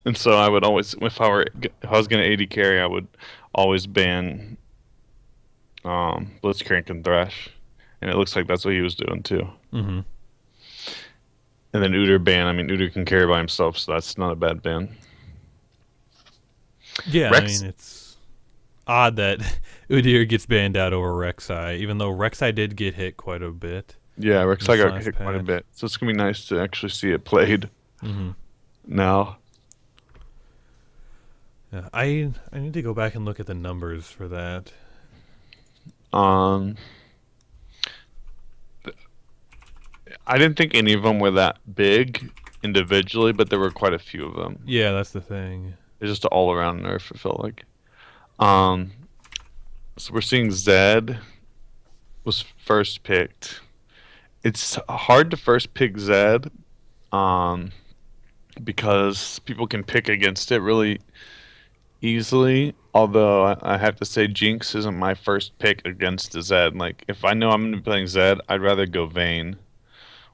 And so I would always, if I was gonna AD carry, I would always ban Blitzcrank and Thresh, and it looks like that's what he was doing too. Mm-hmm. And then Udyr ban. I mean, Udyr can carry by himself, so that's not a bad ban. Yeah, I mean Rex, it's odd that Udyr gets banned out over Rek'Sai, even though Rek'Sai did get hit quite a bit yeah, in Rex I this got last hit quite a patch. bit, so it's gonna be nice to actually see it played Mm-hmm. now. Yeah, I need to go back and look at the numbers for that. Um, I didn't think any of them were that big individually, but there were quite a few of them. Yeah, that's the thing. It's just an all-around nerf. It felt like. Um, so we're seeing Zed was first picked. It's hard to first pick Zed, um, because people can pick against it really easily. Although I have to say, Jinx isn't my first pick against the Zed. Like, if I know I'm going to be playing Zed, I'd rather go Vayne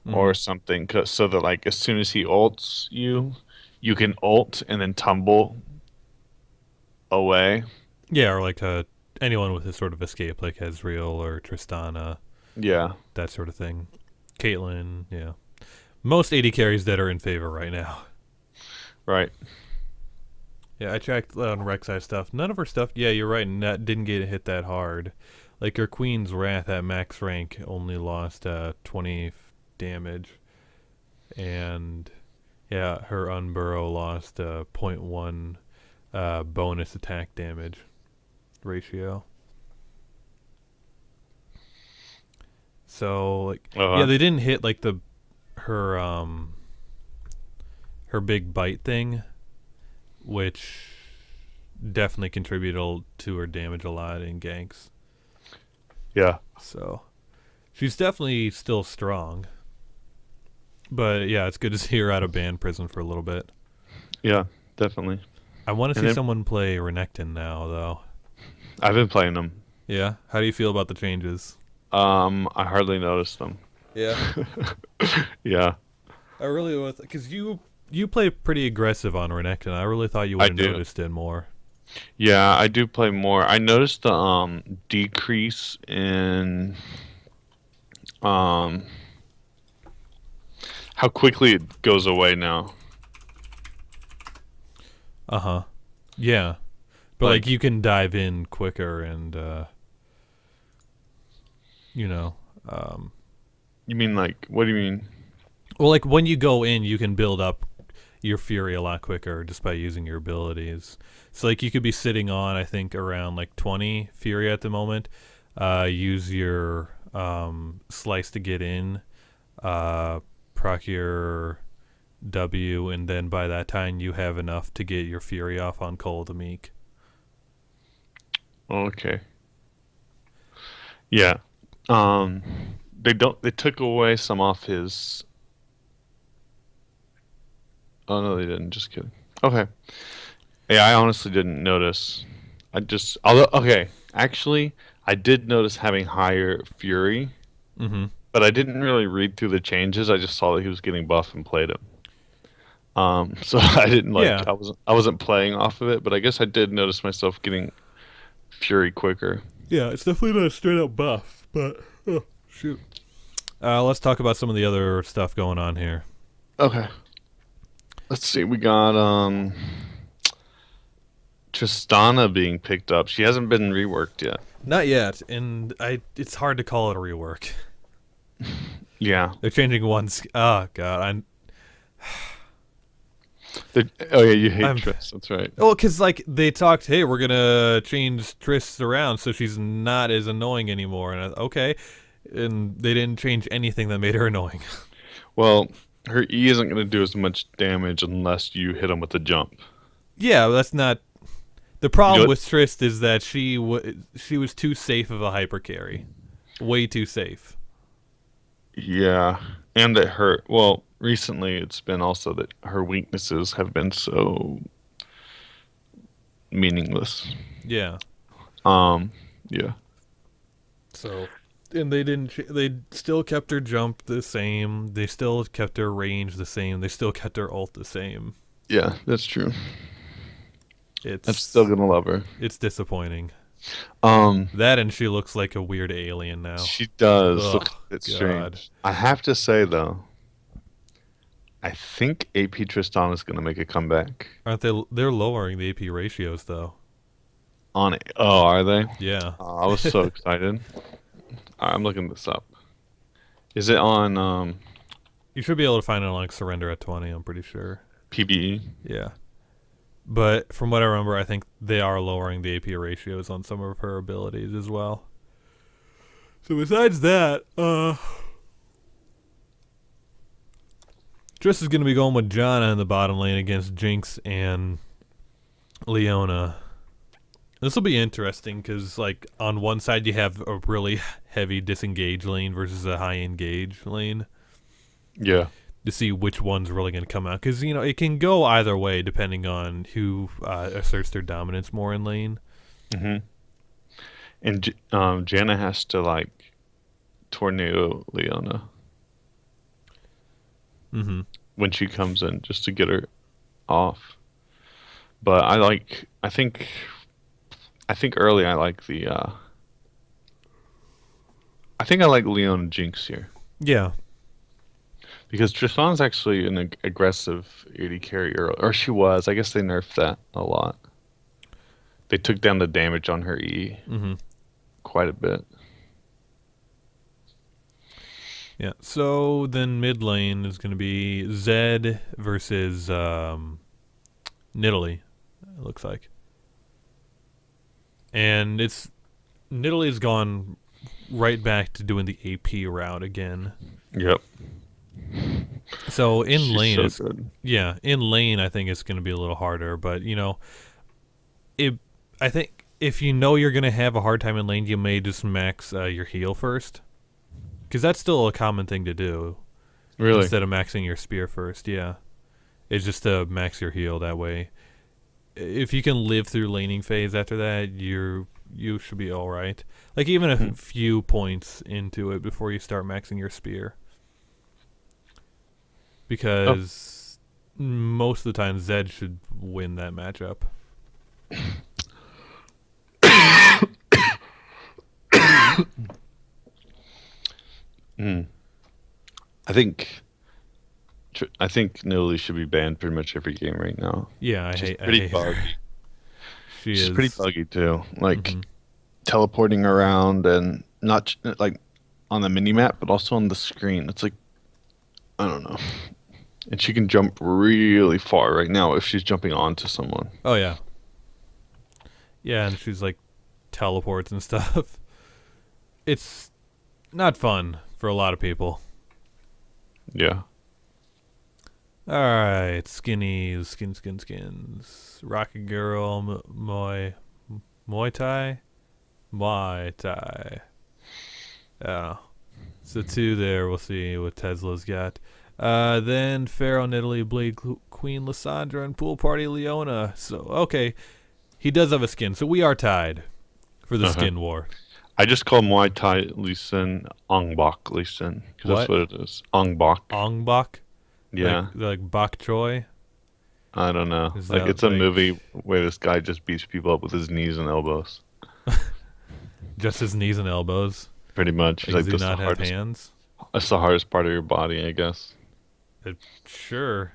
Mm-hmm. or something, so that like as soon as he ults you, you can ult and then tumble away. Yeah, or like anyone with a sort of escape, like Ezreal or Tristana, Yeah, that sort of thing. Caitlyn, yeah. Most AD carries that are in favor right now. right. Yeah, I checked on Rek'Sai stuff. None of her stuff. Yeah, you're right. Didn't get hit that hard. Like her Queen's Wrath at max rank only lost 20 damage, and yeah, her Unburrow lost zero point 0.1 bonus attack damage ratio. So like, yeah, Uh, they didn't hit like the her her big bite thing, which definitely contributed to her damage a lot in ganks. yeah, So she's definitely still strong. But yeah, it's good to see her out of band prison for a little bit. yeah, definitely. I want to And see then someone play Renekton now, though. I've been playing them. Yeah. How do you feel about the changes? I hardly noticed them. Yeah, Yeah, I really was because you play pretty aggressive on Renekton. I really thought you would I have do. noticed it more. Yeah, I do play more. I noticed the decrease in um how quickly it goes away now. Uh huh. Yeah, but like Like, you can dive in quicker and you know, um, you mean like what do you mean? well, like when you go in, you can build up your fury a lot quicker just by using your abilities. So like you could be sitting on I think around like 20 fury at the moment. Use your slice to get in, proc your W, and then by that time you have enough to get your fury off on Cole the Meek. Okay. Yeah. Um they took away some off his. Oh no, they didn't. Just kidding. Okay. Yeah, I honestly didn't notice. Although, okay, actually, I did notice having higher fury, Mm-hmm. but I didn't really read through the changes. I just saw that he was getting buff and played him. So I didn't like, Yeah, I wasn't playing off of it, but I guess I did notice myself getting fury quicker. yeah, it's definitely not a straight up buff, but oh, shoot. Let's talk about some of the other stuff going on here. Okay. Let's see. We got Tristana being picked up. She hasn't been reworked yet. Not yet, and it's hard to call it a rework. Yeah. They're changing one. Oh god, Oh yeah, you hate I'm. Triss. That's right. Well, because like they talked, hey, we're gonna change Triss around so she's not as annoying anymore, and okay, and they didn't change anything that made her annoying. Well, her E isn't going to do as much damage unless you hit him with a jump. Yeah, that's not the You know problem what? with Triss is that she was too safe of a hyper carry, way too safe. Yeah, and it hurt. Well, recently it's been also that her weaknesses have been so meaningless. Yeah. Um, yeah, So, and they didn't. They still kept her jump the same. They still kept her range the same. They still kept her ult the same. Yeah, that's true. I'm still It's gonna love her. it's disappointing. Um, That and she looks like a weird alien now. she does look Oh a bit God, strange. I have to say though, I think AP Tristan is gonna make a comeback aren't they? They're lowering the AP ratios though. on it. Oh, are they? Yeah, I was so excited. I'm looking this up. Is it on you should be able to find it on like Surrender at 20. I'm pretty sure. PBE? Yeah, but from what I remember, I think they are lowering the AP ratios on some of her abilities as well. So besides that, Triss is going to be going with Janna in the bottom lane against Jinx and Leona. This will be interesting because, like, on one side you have a really heavy disengage lane versus a high engage lane Yeah. to see which one's really going to come out. Because, it can go either way depending on who asserts their dominance more in lane. hmm And Jana has to like tornado Leona Mm-hmm. when she comes in just to get her off. But I think early I like the I think I like Leona Jinx here Yeah. because Tristan's actually an aggressive AD carrier, or she was. I guess they nerfed that a lot. They took down the damage on her E Mm-hmm. quite a bit. Yeah. So then mid lane is going to be Zed versus Nidalee, it looks like. And it's Nidalee's gone right back to doing the AP route again. Yep. So in She's lane so it's good. yeah, in lane I think it's going to be a little harder, but it I think if you know you're going to have a hard time in lane, you may just max your heal first. Cuz that's still a common thing to do Really. instead of maxing your spear first. Yeah. It's just to max your heal that way. If you can live through laning phase after that, you should be all right. Like even a Hmm. few points into it before you start maxing your spear, Oh. because most of the time Zed should win that matchup. Hmm. I think I think Nilly should be banned pretty much every game right now. Yeah, She's I pretty hate her. buggy. She She's pretty is. buggy too. Like Hmm. teleporting around and not like on the mini map, but also on the screen. It's like I don't know. And she can jump really far right now if she's jumping onto someone. Oh yeah, yeah, and she's like teleports and stuff. It's not fun for a lot of people. Yeah. All right, skins. Rocket Girl, Muay Thai, Muay Thai. Oh, so two there. We'll see what Tesla's got. Then Pharaoh, Nidalee, Blade, Queen, Lysandra, and Pool Party Leona. So okay, he does have a skin. So we are tied for the Uh-huh. skin war. I just call Muay Thai Lee Sin Ong Bak Lee Sin because that's What? what it is. Ong Bak. Ong Bak, Yeah. like Bok Choy. I don't know. Is Like that it's a like movie where this guy just beats people up with his knees and elbows. just his knees and elbows? Pretty much. He's Like, does like he that's the not have hardest. hands? That's the hardest part of your body, I guess. Sure.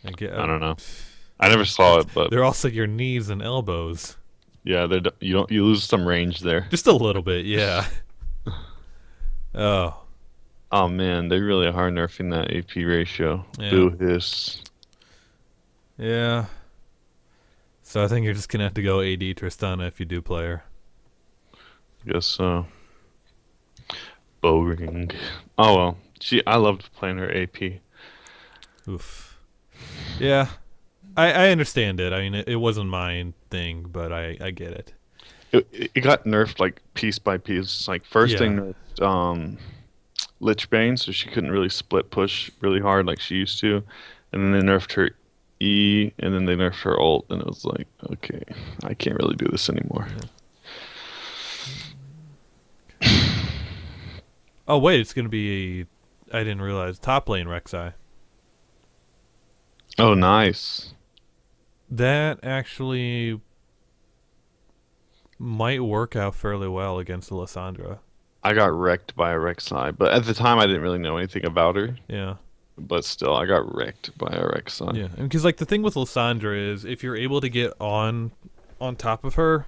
I get. I don't know. I never saw it, but They're also your knees and elbows. yeah, you lose some range there. Just a little bit, yeah. Oh, Oh man, they really are nerfing that AP ratio. yeah, Boo hiss. yeah. So I think you're just gonna have to go AD Tristana if you do play her. Guess so. Boring. Oh well. I loved playing her AP. Oof. Yeah, I understand it. I mean, it wasn't my thing, but I get it. It got nerfed like piece by piece. Like first they Yeah. nerfed Lich Bane, so she couldn't really split push really hard like she used to, and then they nerfed her E, and then they nerfed her ult, and it was like, okay, I can't really do this anymore. Yeah. Oh wait, it's gonna be. I didn't realize top lane Rek'Sai. Oh, nice. That actually might work out fairly well against Alessandra. I got wrecked by a Rek'Sai, but at the time I didn't really know anything about her. Yeah. But still, I got wrecked by a Rek'Sai. Yeah, because like the thing with Lysandra is if you're able to get on top of her,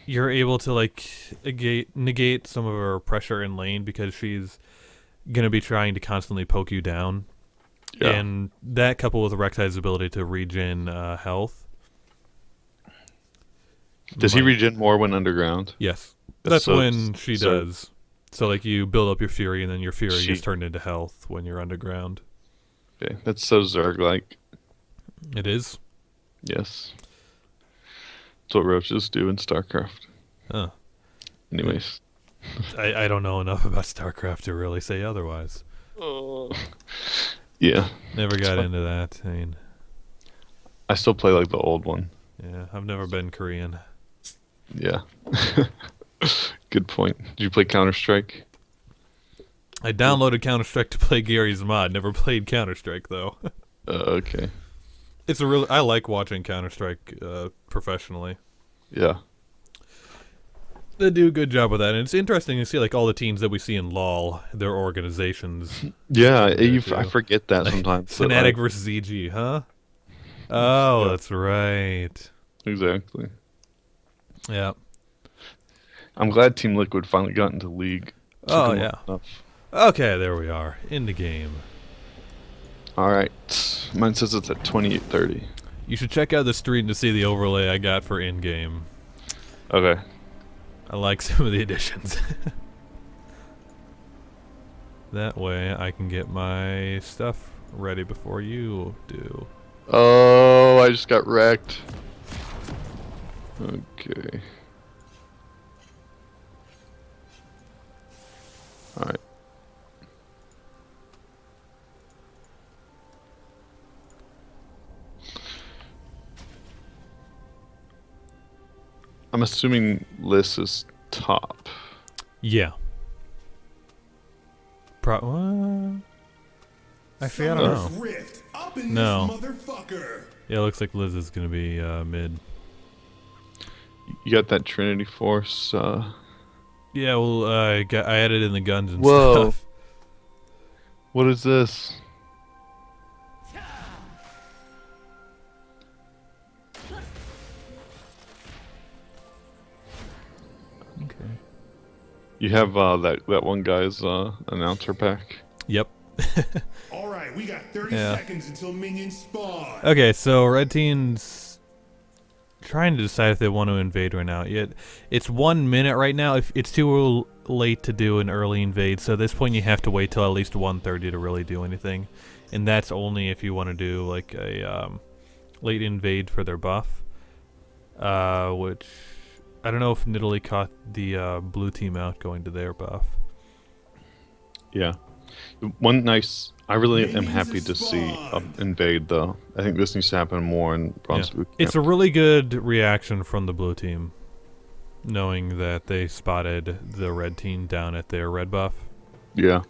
you're able to like negate some of her pressure in lane because she's gonna be trying to constantly poke you down, Yeah. and that coupled with Rek'Sai's ability to regen health. Does he might- regen more when underground? Yes, That's that's so when she absurd. does. So like you build up your fury, and then your fury She, gets turned into health when you're underground. okay, that's so Zerg-like. It is. Yes. That's what roaches do in StarCraft. Huh. Anyways. I don't know enough about StarCraft to really say otherwise. Oh. Yeah. Never It's got fun. into that. I mean, I still play like the old one. yeah, I've never been Korean. Yeah. Good point. Did you play Counter-Strike? I downloaded Counter Strike to play Gary's mod. Never played Counter Strike though. Okay. It's a real. I like watching Counter Strike professionally. Yeah. They do a good job with that, and it's interesting to see like all the teams that we see in LoL, their organizations. Yeah, There I too. forget that Like sometimes. But, Fnatic like, versus EG, huh? Oh, yeah, that's right. exactly. Yeah. I'm glad Team Liquid finally got into League. Took Oh them yeah. enough. Okay, there we are in the game. All right. Mine says it's at 28:30. You should check out the stream to see the overlay I got for in game. Okay. I like some of the additions. That way I can get my stuff ready before you do. Oh, I just got wrecked. Okay. All right. I'm assuming Liz is top. Yeah. Actually, I don't know. Rift up in No. this motherfucker. Yeah, it looks like Liz is gonna be mid. You got that Trinity Force. Yeah, well, I added in the guns and Whoa. stuff. What is this? Okay. You have that one guy's announcer pack. Yep. All right, we got 30 Yeah. seconds until minions spawn. Okay, so red team's trying to decide if they want to invade right now. Yet it's 1 minute right now. If it's too late to do an early invade, so at this point you have to wait till at least 1:30 to really do anything, and that's only if you want to do like a late invade for their buff. Which I don't know if Nidalee caught the blue team out going to their buff. Yeah. One nice. I really am happy to see invade though. I think this needs to happen more in Bronze Boot Camp. It's a really good reaction from the blue team, knowing that they spotted the red team down at their red buff. Yeah.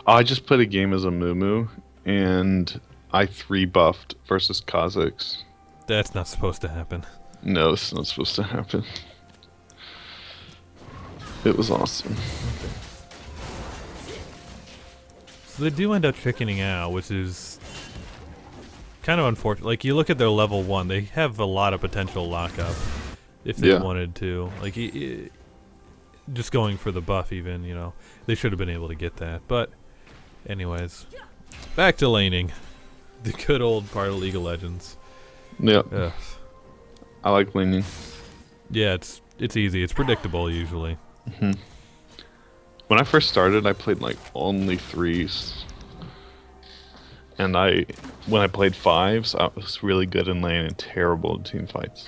I just played a game as a Moo and I 3-buffed versus Kazakhs. That's not supposed to happen. No, it's not supposed to happen. It was awesome. So they do end up chickening out, which is kind of unfortunate. Like, you look at their level 1, they have a lot of potential lockup if they Yeah. wanted to. Like, just going for the buff even, you know. They should have been able to get that. But, anyways, back to laning. The good old part of League of Legends. Yeah. Ugh. I like leaning. Yeah, it's easy. It's predictable usually. When I first started, I played like only 3s. And when I played 5s, I was really good in lane and terrible in team fights.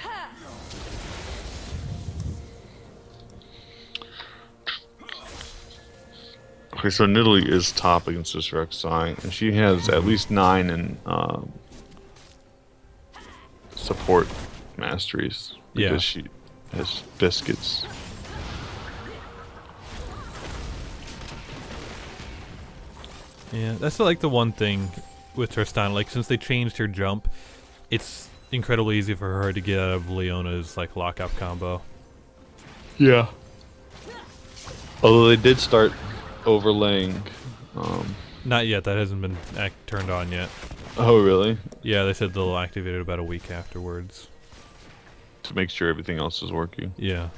Okay, so Nidalee is top against this Rek'Sai, and she has at least 9 in support masteries because Yeah. she has biscuits. Yeah, that's like the one thing with Tristan. Like since they changed her jump, it's incredibly easy for her to get out of Leona's like lockup combo. Yeah. Although they did start overlaying. Not yet. That hasn't been turned on yet. Oh, really? Yeah, they said they'll activate it about a week afterwards. To make sure everything else is working. Yeah.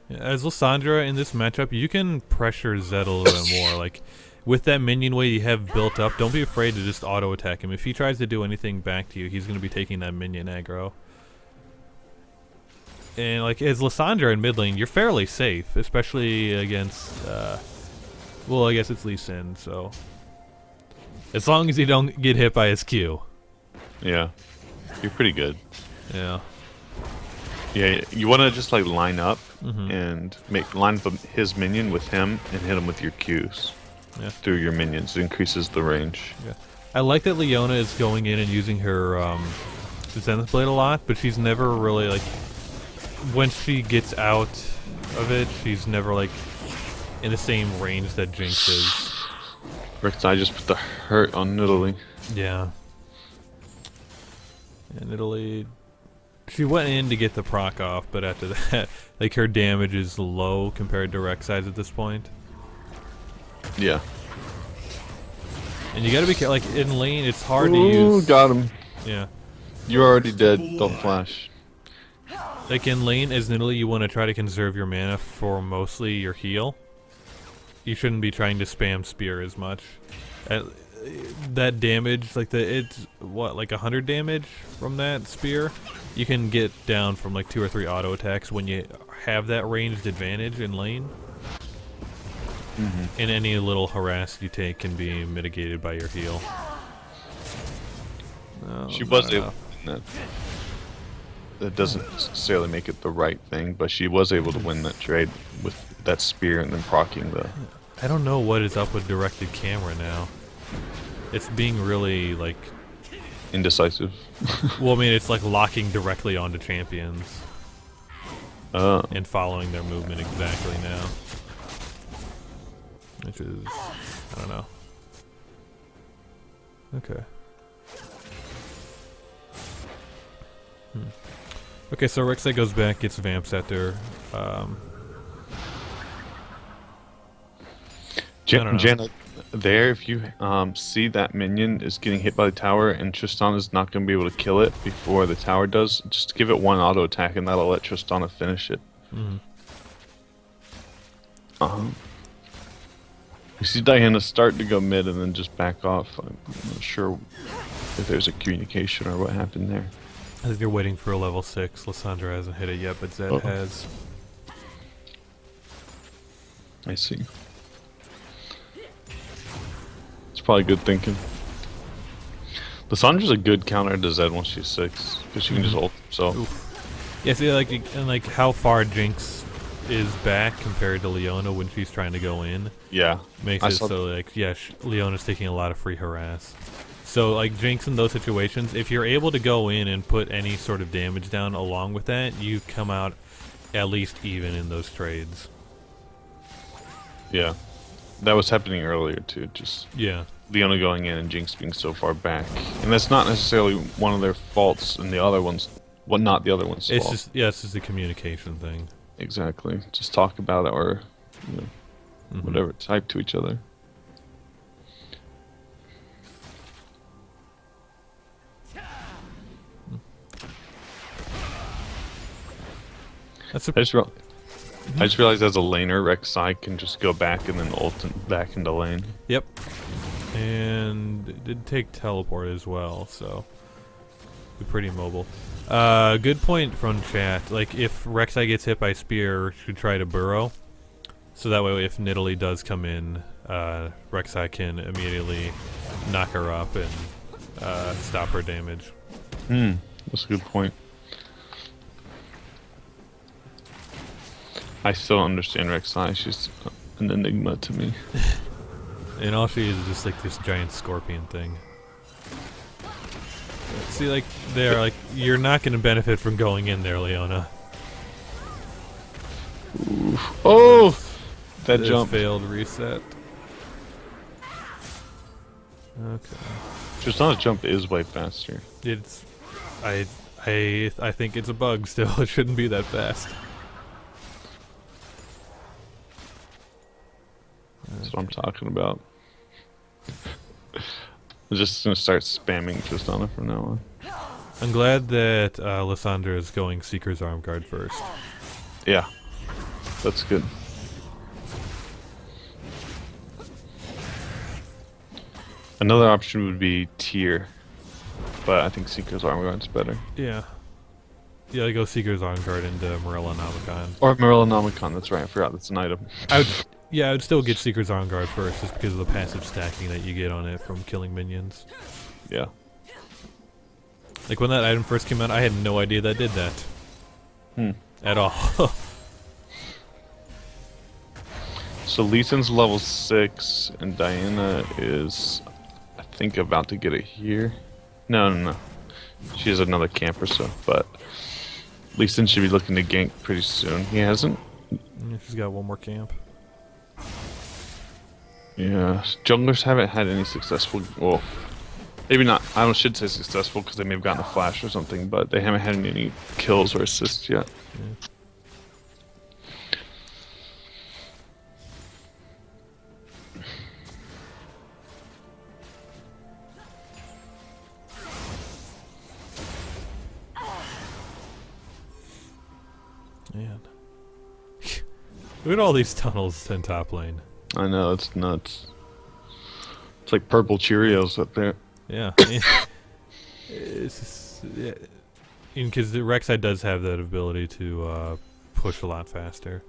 As Lysandra in this matchup, you can pressure Zed a little bit more. Like, with that minion wave you have built up, don't be afraid to just auto-attack him. If he tries to do anything back to you, he's going to be taking that minion aggro. And, like, as Lysandra in mid lane, you're fairly safe, especially against, well, I guess it's Lee Sin, so... As long as you don't get hit by his Q. Yeah. You're pretty good. Yeah. Yeah, you want to just like line up and line up his minion with him and hit him with your Qs through your minions. It increases the range. Yeah. I like that Leona is going in and using her Zenith Blade a lot, but she's never really like... When she gets out of it, she's never like in the same range that Jinx is. Rek'Sai just put the hurt on Nidalee. Yeah. And Nidalee... She went in to get the proc off, but after that, like, her damage is low compared to Rek'Sai's at this point. Yeah. And you gotta be careful, like, in lane, it's hard to Ooh, use... got him. Yeah. You're already dead. Don't flash. Like, in lane, as Nidalee, you want to try to conserve your mana for mostly your heal. You shouldn't be trying to spam spear as much. That damage, like, it's, what, like 100 damage from that spear? You can get down from like 2 or 3 auto attacks when you have that ranged advantage in lane. And any little harass you take can be mitigated by your heal. No, She was able. That doesn't necessarily make it the right thing, but she was able to win that trade with that spear and then proccing the... I don't know what is up with directed camera now. It's being really like... Indecisive. Well, I mean, it's like locking directly onto champions. And following their movement exactly now. Which is... I don't know. Okay. Okay, so Rek'Sai goes back, gets Vamp Scepter. Janet, there, if you see that minion is getting hit by the tower and Tristana is not going to be able to kill it before the tower does, just give it one auto attack and that'll let Tristana finish it. You see Diana start to go mid and then just back off. I'm not sure if there's a communication or what happened there. I think they're waiting for a level 6. Lysandra hasn't hit it yet, but Zed has. I see. It's probably good thinking. Lysandra's a good counter to Zed once she's 6, because she can just ult herself. Oof. Yeah, see, like, and like how far Jinx is back compared to Leona when she's trying to go in. Yeah. Makes it so, like, yeah, Leona's taking a lot of free harass. So, like, Jinx in those situations, if you're able to go in and put any sort of damage down along with that, you come out at least even in those trades. Yeah. That was happening earlier, too. Just Leona going in and Jinx being so far back. And that's not necessarily one of their faults, and the other ones... Well, not the other one's fault. Just, yeah, it's just a communication thing. Exactly. Just talk about it or, you know, whatever. Type to each other. That's a I just realized as a laner, Rek'Sai can just go back and then ult back into lane. Yep. And it did take teleport as well, so be pretty mobile. Good point from chat. Like, if Rek'Sai gets hit by spear, should try to burrow. So that way, if Nidalee does come in, Rek'Sai can immediately knock her up and stop her damage. That's a good point. I still don't understand Rek'Sai. She's an enigma to me. And all she is just like this giant scorpion thing. See, like, they're like, you're not going to benefit from going in there, Leona. Oh! That This jump. failed reset. Okay. Tristana's jump is way faster. It's, I think it's a bug still. It shouldn't be that fast. That's what I'm talking about. I'm just gonna start spamming Tristana from now on. I'm glad that Lysandra is going Seeker's Arm Guard first. Yeah, that's good. Another option would be Tier, but I think Seeker's Armor Guard's better. Yeah. Yeah, I go Seeker's Arm Guard into Morella Nomicon. Or Morellonomicon, that's right, I forgot that's an item. I would still get Seeker's Arm Guard first, just because of the passive stacking that you get on it from killing minions. Yeah. Like, when that item first came out, I had no idea that did that. At all. So Lee Sin's level 6, and Diana is, I think, about to get it here. No. She has another camp or so, but Lee Sin should be looking to gank pretty soon. He hasn't. She's got one more camp. Yeah, junglers haven't had any successful. Well, maybe not. I should say successful because they may have gotten a flash or something, but they haven't had any kills or assists yet. Man. Look at all these tunnels in top lane. I know, it's nuts. It's like purple Cheerios up there. Yeah. It's just, yeah. Because the Rek'Sai does have that ability to push a lot faster.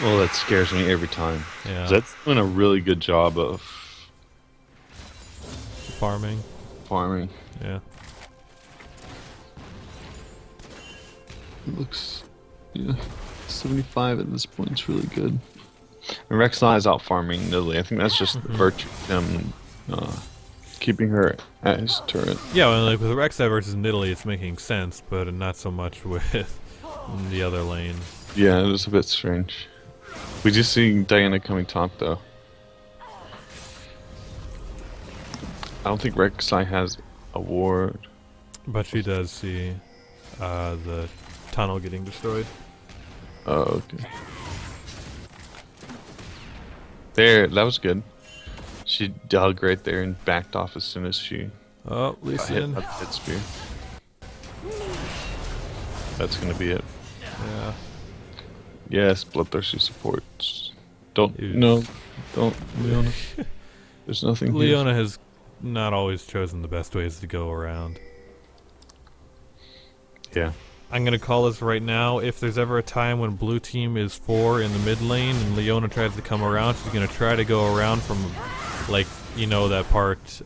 Well, that scares me every time. Yeah. That's doing a really good job of Farming. farming. Yeah. It looks, yeah, 75 at this point is really good. And Rek'Sai is out farming Nidalee. I think that's just virtue of him keeping her at his turret. Yeah, well, like with Rek'Sai versus Nidalee, it's making sense, but not so much with the other lane. Yeah, it was a bit strange. We just see Diana coming top though. I don't think Rek'Sai has a ward. But she does see the tunnel getting destroyed. Oh, okay. There, that was good. She dug right there and backed off as soon as she Oh, hit Lysian. that hit spear. That's gonna be it. Yeah. Yes, bloodthirsty supports. Don't Dude. no, don't Leona. There's nothing here. Leona has not always chosen the best ways to go around. Yeah. I'm gonna call this right now. If there's ever a time when blue team is 4 in the mid lane and Leona tries to come around, she's gonna try to go around from, like, you know, that part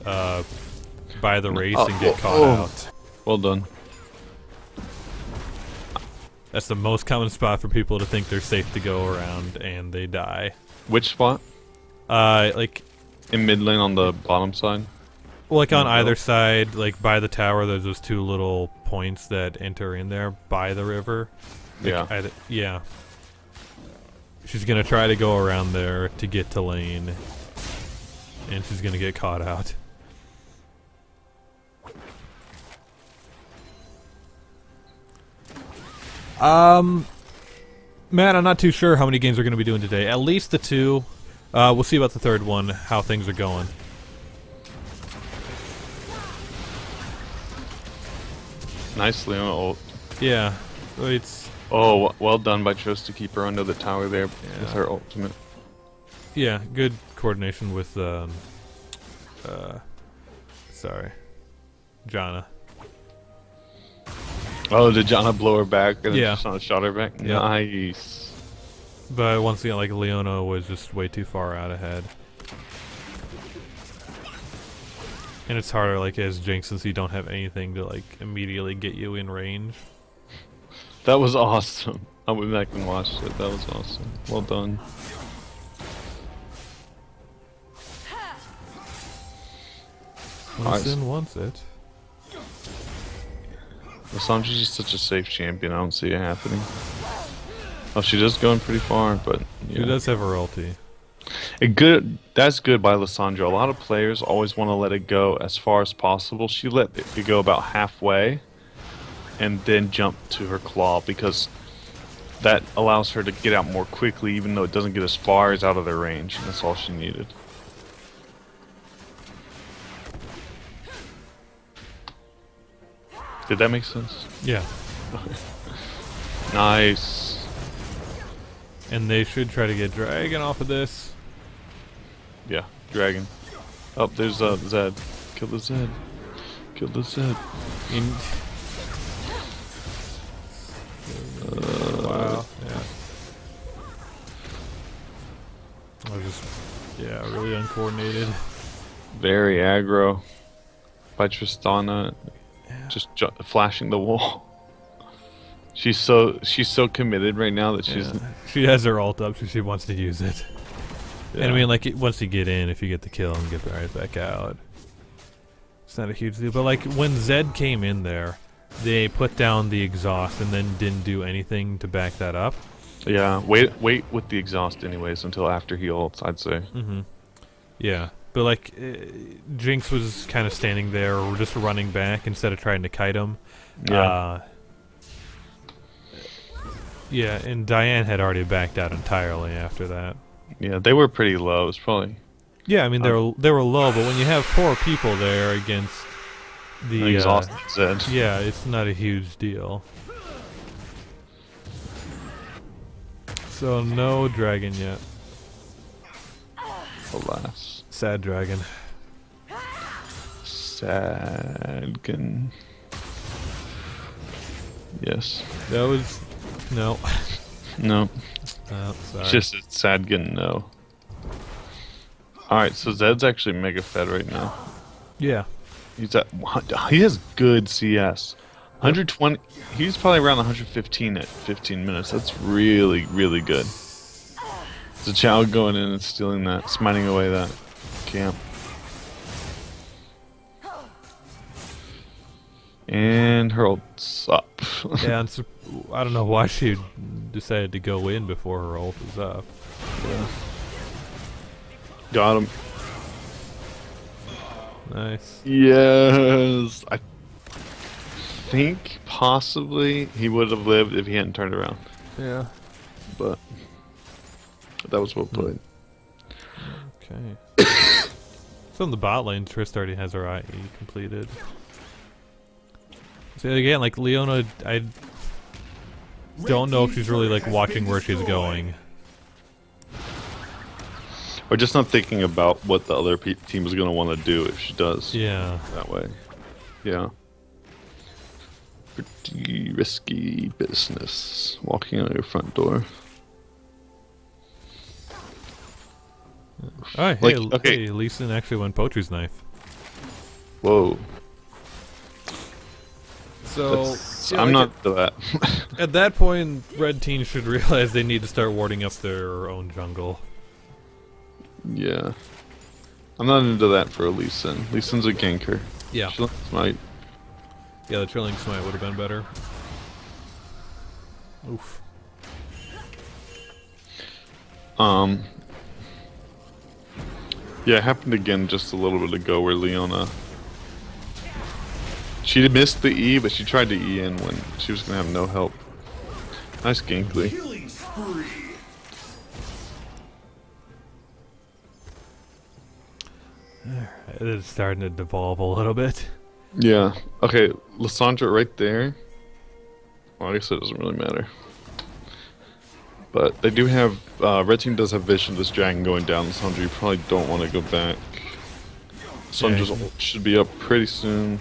by the race and get caught out. Well done. That's the most common spot for people to think they're safe to go around, and they die. Which spot? Like, In mid lane on the bottom side? like on No. either side, like by the tower, there's those 2 little points that enter in there by the river. Like, Yeah. yeah. She's gonna try to go around there to get to lane, and she's gonna get caught out. Matt, I'm not too sure how many games we're gonna be doing today. At least the 2. We'll see about the 3rd one, how things are going. Nice Leona ult. Yeah, it's Well done by Tris to keep her under the tower there with her ultimate. yeah, good coordination with sorry, Janna. Oh, did Janna blow her back and Yeah. then shot her back? Yeah. Nice. But once again, like, Leona was just way too far out ahead. And it's harder, like, as Jinx, since you don't have anything to, like, immediately get you in range. That was awesome. I went back and watched it. That was awesome. Well done. Winston wants it. Lissandra's just such a safe champion. I don't see it happening. Oh, she does going pretty far, but yeah. She does have her ulti. That's good by Lissandra. A lot of players always want to let it go as far as possible. She let it go about halfway, and then jump to her claw because that allows her to get out more quickly, even though it doesn't get as far as out of their range. And that's all she needed. Did that make sense? Yeah. Nice. And they should try to get Dragon off of this. Yeah, dragon. Oh, there's Zed. Kill the Zed. Kill the Zed. Wow. Yeah. I was just, really uncoordinated. Very aggro. By Tristana, just flashing the wall. She's so committed right now that she's. She has her ult up, so she wants to use it. Yeah. And I mean, like, once you get in, if you get the kill and get right back out, it's not a huge deal. But like when Zed came in there, they put down the exhaust and then didn't do anything to back that up. Yeah, wait with the exhaust anyways until after he ults, I'd say. Mm-hmm. Yeah, but like Jinx was kind of standing there or just running back instead of trying to kite him. Yeah. Yeah, and Diane had already backed out entirely after that. Yeah, they were pretty low. It's probably. Yeah, I mean they were low, but when you have 4 people there against the exhausted Zed. yeah, it's not a huge deal. So no dragon yet. Alas. Sad dragon. Sadgen. Yes. That was no. No. Oh, sorry. It's just a Sadgen no. Alright, so Zed's actually mega fed right now. Yeah. He has good CS. 120. He's probably around 115 at 15 minutes. That's really, really good. So Chow going in and stealing that, smiting away that camp. And her ult's up. Yeah, and I don't know why she decided to go in before her ult was up. Yeah. Got him. Nice. Yes. I think possibly he would have lived if he hadn't turned around. Yeah. But that was well played. Okay. So in the bot lane, Trist already has her IE completed. So again, like Leona, I don't know if she's really like watching where she's going. Or just not thinking about what the other team is going to want to do if she does. Yeah. That way. Yeah. Pretty risky business. Walking out your front door. Alright, Like, hey, okay. hey, Lee Sin actually went Poetry's Knife. Whoa. So I'm not into that. at that point, red team should realize they need to start warding up their own jungle. Yeah. I'm not into that for a Lee Sin. Lee Sin's a ganker. Yeah. Chilling Smite. Yeah, the Trilling Smite would have been better. Oof. Yeah, it happened again just a little bit ago where Leona. She missed the E, but she tried to E in when she was gonna have no help. Nice gank, Lee. Killing spree. It's starting to devolve a little bit. Yeah. Okay, Lissandra right there. Well, I guess it doesn't really matter. But they do have, red team does have vision of this dragon going down, Lissandra. You probably don't want to go back. Lissandra's ult should be up pretty soon.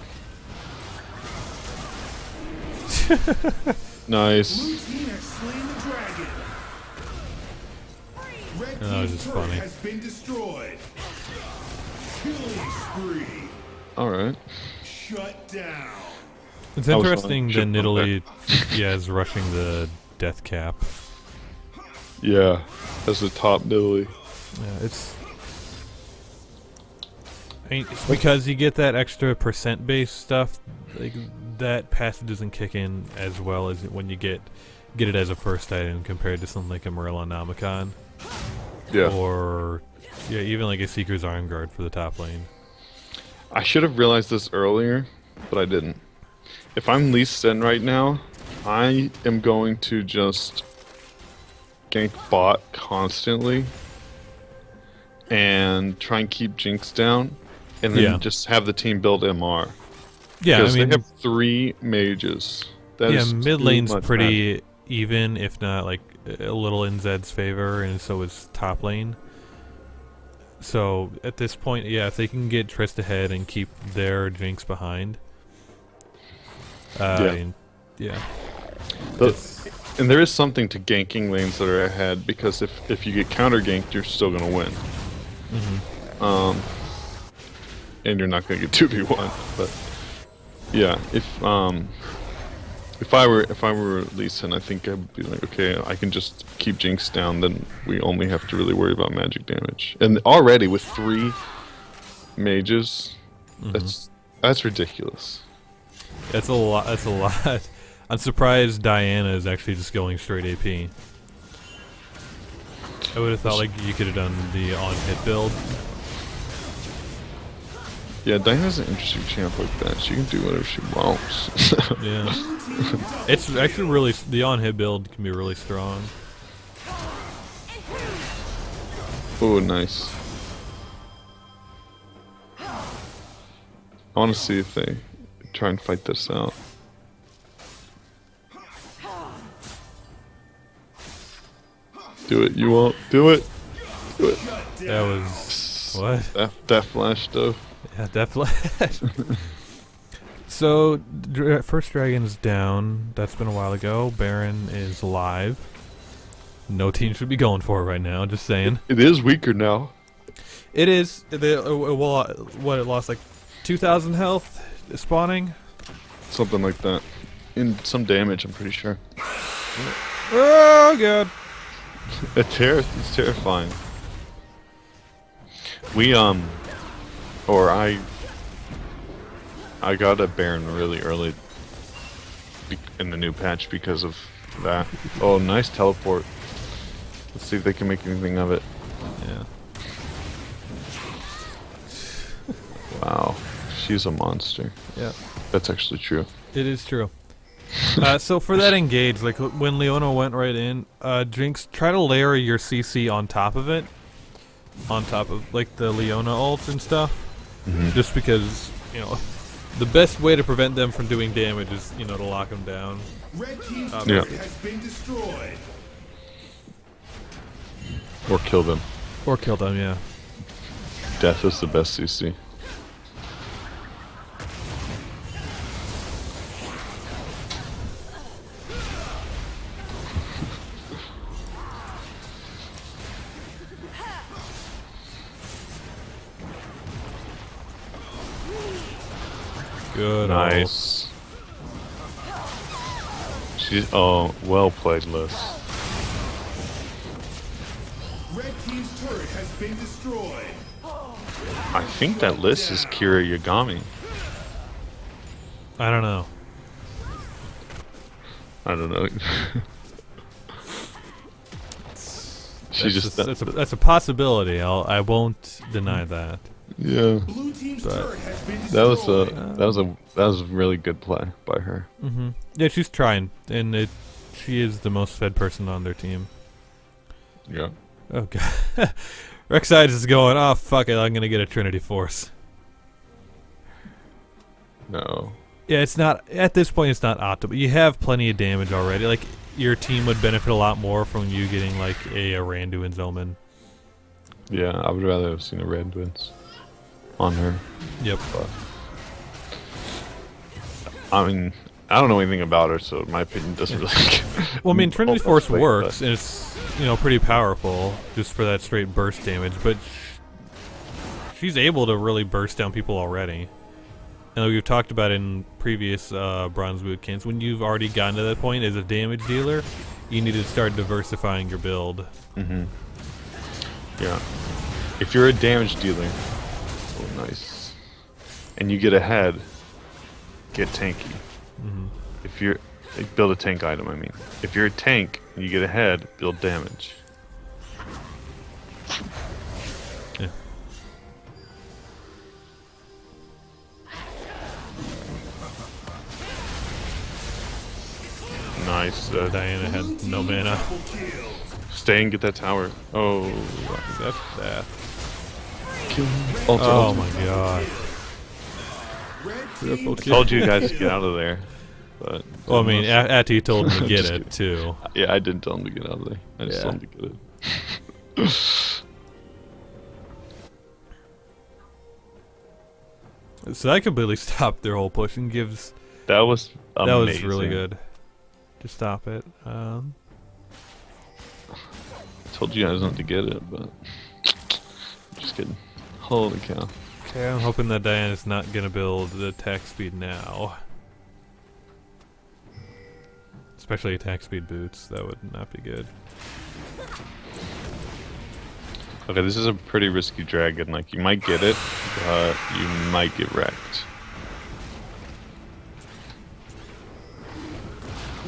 Nice. Blue team has slain the dragon. Red that was team's just turret funny. has been destroyed. Killing spree. Alright. Shut down. It's That was interesting fun. that Should've Nidalee is rushing the death cap. Yeah, as the top Billy. Yeah, it's. I mean, it's because you get that extra percent based stuff. Like that passive doesn't kick in as well as when you get it as a first item compared to something like a Morellonomicon. Yeah. Or yeah, even like a Seeker's Arm Guard for the top lane. I should have realized this earlier, but I didn't. If I'm Lee Sin right now, I am going to just gank bot constantly and try and keep Jinx down, and then just have the team build MR. Yeah, Because I mean, they have 3 mages. That yeah, is mid too lane's much pretty magic. even, if not like a little in Zed's favor, and so is top lane. So at this point, yeah, if they can get Trist ahead and keep their Jinx behind, and, yeah. And there is something to ganking lanes that are ahead, because if you get counter ganked, you're still gonna win. And you're not gonna get 2v1. But yeah, if I were Lee Sin, I think I'd be like, okay, I can just keep Jinx down. Then we only have to really worry about magic damage. And already with 3 mages, that's ridiculous. That's a lot. That's a lot. I'm surprised Diana is actually just going straight AP. I would have thought like you could have done the on-hit build. Yeah, Diana's an interesting champ like that. She can do whatever she wants. Yeah, it's actually really, the on-hit build can be really strong. Oh, nice. I want to see if they try and fight this out. Do it, you won't. Do it. Do it. That was what? Death flash stuff. Yeah, definitely. So, first dragon's down. That's been a while ago. Baron is live. No team should be going for it right now. Just saying. It is weaker now. It is. It lost like 2,000 health spawning. Something like that. In some damage, I'm pretty sure. Oh god. It's terrifying. I got a Baron really early in the new patch because of that. Oh, nice teleport. Let's see if they can make anything of it. Yeah. Wow, she's a monster. Yeah. That's actually true. It is true. So for that engage, like when Leona went right in, Jinx, try to layer your CC on top of it. On top of like the Leona ults and stuff. Just because, you know, the best way to prevent them from doing damage is, you know, to lock them down. Red team's Yeah. turret has been destroyed. Or kill them. Or kill them, yeah. Death is the best CC. Good. Nice. Well played, Liz. Red team's turret has been destroyed. I think that Liz is Kira Yagami. I don't know. I don't know. That's a possibility. I won't deny that. Yeah. Blue team's turret has been That destroyed. was a really good play by her. Yeah, she's trying, and she is the most fed person on their team. Yeah. Oh god. Rek'Sai is going, oh fuck it, I'm gonna get a Trinity Force. No. Yeah, it's not, at this point it's not optimal. You have plenty of damage already. Like, your team would benefit a lot more from you getting like a Randu and Zoman. Yeah, I would rather have seen a red wins on her. Yep. But I mean, I don't know anything about her, so my opinion doesn't really. Well, I mean, Trinity all Force that weight, works, but- and it's, you know, pretty powerful just for that straight burst damage, but she's able to really burst down people already. And we've talked about in previous bronze boot camps, when you've already gotten to that point as a damage dealer, you need to start diversifying your build. Mm-hmm. Yeah. If you're a damage dealer, oh nice, and you get ahead, get tanky. Mm-hmm. If you're build a tank item, I mean. If you're a tank and you get ahead, build damage. Yeah. Nice. Diana had no mana. Stay and get that tower. Oh, That's that. kill him. Ult, Oh ult. my god. Red Triple team kill. Told you guys to get out of there. But Well, I mean, after you told him to get Just it too. yeah, I didn't tell him to get out of there. I just Yeah. told him to get it. So that completely stopped their whole push and gives. That was amazing. That was really good to stop it. Told you guys not to get it, but just kidding. Holy cow. Okay, I'm hoping that Diana's not gonna build the attack speed now. Especially attack speed boots. That would not be good. Okay, this is a pretty risky dragon. Like, you might get it, but you might get wrecked.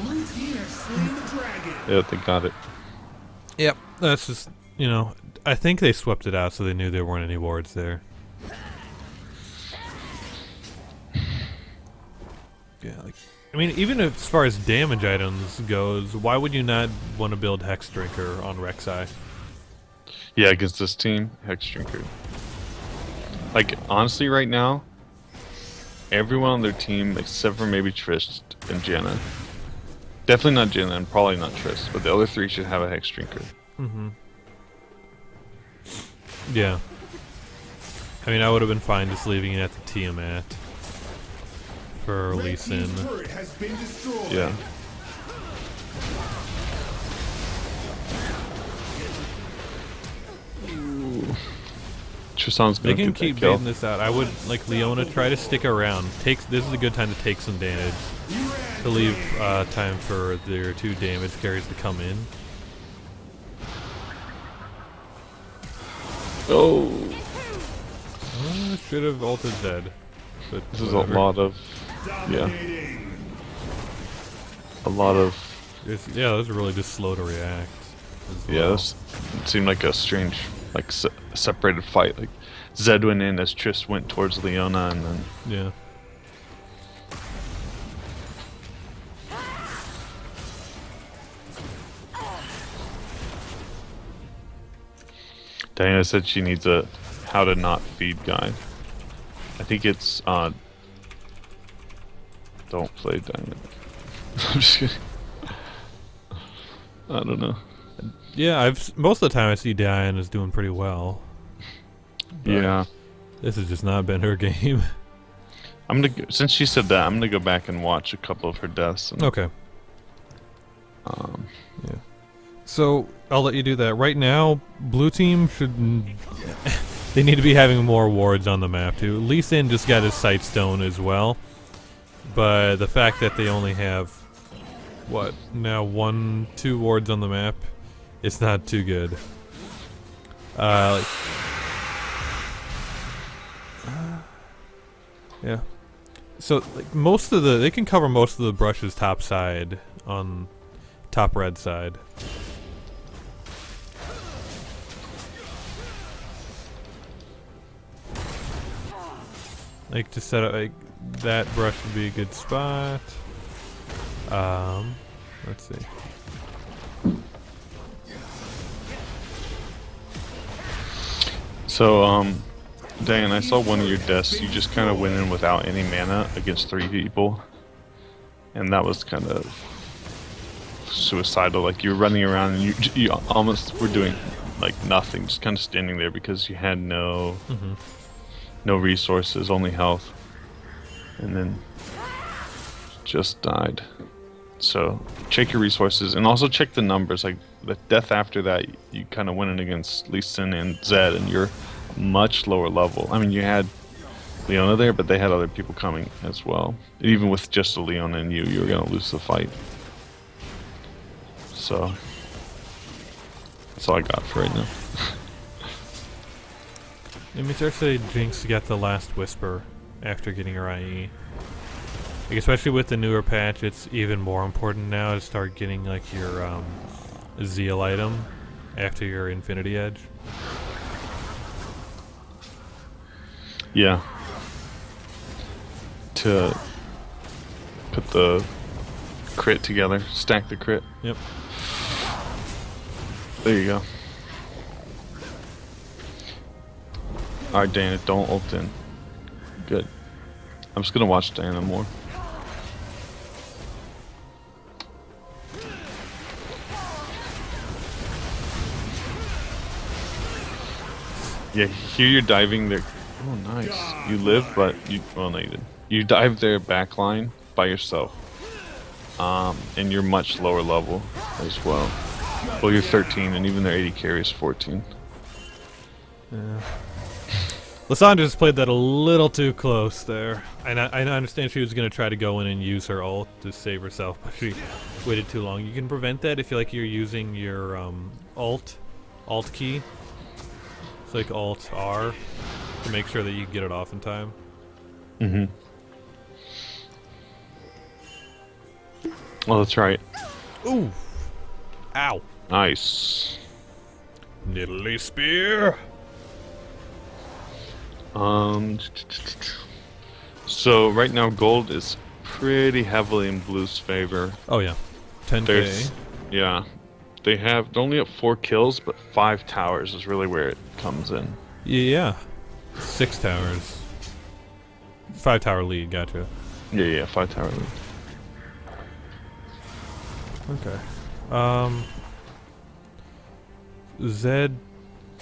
Blue team has slain the dragon. Yeah, they got it. Yep, that's just, I think they swept it out so they knew there weren't any wards there. Yeah, like, I mean, even as far as damage items goes, why would you not want to build Hex Drinker on Rek'Sai? Yeah, against this team, Hex Drinker. Like, honestly, right now, everyone on their team, except for maybe Trish and Janna. Definitely not Janna, and probably not Trish, but the other three should have a Hex Drinker. Mm-hmm. Yeah. I mean, I would have been fine just leaving it at the Tiamat for Red Lee team's Sin. turret has been destroyed. Yeah. Tristan's They gonna can get keep that kill. baiting this out. I would, like Leona, try to stick around. This is a good time to take some damage. To leave time for their 2 damage carries to come in. Oh, Should have ulted Zed. But this is whatever. a lot of, yeah, Dominating. a lot of, Yeah, that was really just slow to react. as yeah. well. This it seemed like a strange, like separated fight. Like Zed went in as Triss went towards Leona, and then Yeah. Diana said she needs a how to not feed guide. I think it's don't play Diamond. I'm just kidding. I don't know. Yeah, most of the time I see Diane is doing pretty well. But Yeah, This has just not been her game. I'm gonna since she said that, I'm gonna go back and watch a couple of her deaths. And, Okay. um, Yeah. So I'll let you do that. Right now, blue team should. They need to be having more wards on the map too. Lee Sin just got his sight stone as well, but the fact that they only have what now 1-2 wards on the map, it's not too good. Yeah. So like they can cover most of the brushes top side on top red side. Like to set up like that brush would be a good spot. Let's see. so Dan, I saw one of your deaths. You just kind of went in without any mana against 3 people, and that was kind of suicidal. Like you were running around and you almost were doing like nothing, just kind of standing there because you had no resources, only health, and then just died. So check your resources and also check the numbers. Like the death after that, you kind of went in against Lee Sin and Zed, and you're much lower level. I mean, you had Leona there, but they had other people coming as well. Even with just a Leona and you were gonna lose the fight. So that's all I got for right now. It means actually Jinx got the last whisper after getting her IE. Like, especially with the newer patch, it's even more important now to start getting like your Zeal item after your Infinity Edge. Yeah. To put the crit together, stack the crit. Yep. There you go. Alright, Diana, don't ult in. Good. I'm just gonna watch Diana more. Yeah, here you're diving there. Oh, nice. You live, but you. Well, no, you didn't. You dive their backline by yourself. And you're much lower level as well. Well, you're 13, and even their 80 carry is 14. Yeah. Lysandra played that a little too close there. I understand she was going to try to go in and use her ult to save herself, but she waited too long. You can prevent that if you're using your alt key. It's like alt R to make sure that you get it off in time. Mm-hmm. Oh, that's right. Ooh! Ow! Nice. Niddly spear! So right now gold is pretty heavily in blue's favor. Oh yeah. 10k. Yeah. They're only at 4 kills, but 5 towers is really where it comes in. Yeah. 6 towers. 5 tower lead, gotcha. Yeah, 5 tower lead. Okay. Zed,